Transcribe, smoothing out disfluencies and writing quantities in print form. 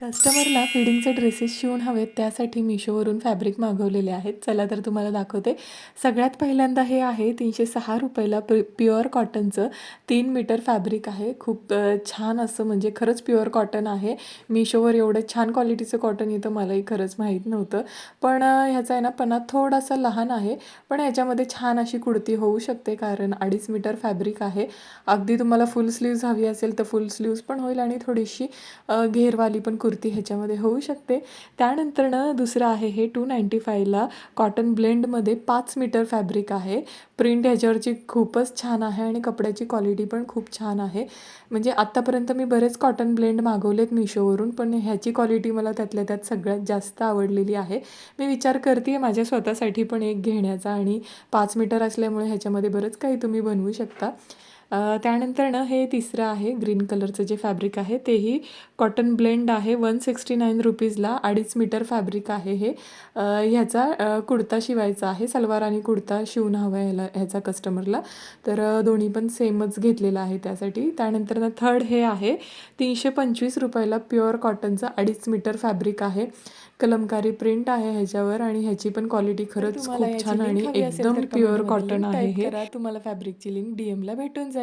कस्टमरला फिडिंगचे ड्रेसेस शिवून हवेत त्यासाठी मिशोवरून फॅब्रिक मागवलेले आहेत. चला तर तुम्हाला दाखवते. सगळ्यात पहिल्यांदा हे आहे ₹306 प्युअर कॉटनचं 3 मीटर फॅब्रिक आहे. खूप छान असं म्हणजे खरंच प्युअर कॉटन आहे. मिशोवर एवढं छान क्वालिटीचं कॉटन येतं मलाही खरंच माहीत नव्हतं. पण ह्याचा आहे ना पणा थोडासा लहान आहे. पण ह्याच्यामध्ये छान अशी कुर्ती होऊ शकते कारण 2.5 मीटर फॅब्रिक आहे. अगदी तुम्हाला फुल स्लीव्ज हवी असेल तर फुल स्लीव्ज पण होईल आणि थोडीशी घेरवाली पण कुर्ती ह्याच्यामध्ये होऊ शकते. त्यानंतरनं दुसरं आहे हे 295ला कॉटन ब्लेंडमध्ये 5 मीटर फॅब्रिक आहे. प्रिंट ह्याच्यावरची खूपच छान आहे आणि कपड्याची क्वालिटी पण खूप छान आहे. म्हणजे आत्तापर्यंत मी बरेच कॉटन ब्लेंड मागवलेत मिशोवरून, पण ह्याची क्वालिटी मला त्यातल्या त्यात सगळ्यात जास्त आवडलेली आहे. मी विचार करते आहे माझ्या स्वतःसाठी पण एक घेण्याचा आणि 5 मीटर असल्यामुळे ह्याच्यामध्ये बरंच काही तुम्ही बनवू शकता. त्यानंतर हे तिसरं आहे ग्रीन कलरचं जे फॅब्रिक आहे तेही कॉटन ब्लेंड आहे. ₹169ला 2.5 मीटर फॅब्रिक आहे हे. ह्याचा कुर्ता शिवायचा आहे. सलवार आणि कुर्ता शिवून हवा ह्याचा कस्टमरला. तर दोन्ही पण सेमच घेतलेला आहे त्यासाठी. त्यानंतर थर्ड हे आहे ₹325ला प्युअर कॉटनचं 2.5 मीटर फॅब्रिक आहे. कलमकारी प्रिंट आहे ह्याच्यावर आणि ह्याची पण क्वालिटी खरंच खूप छान आणि एकदम प्युअर कॉटन आहे हे. तुम्हाला फॅब्रिकची लिंक DMला भेटून जाईल.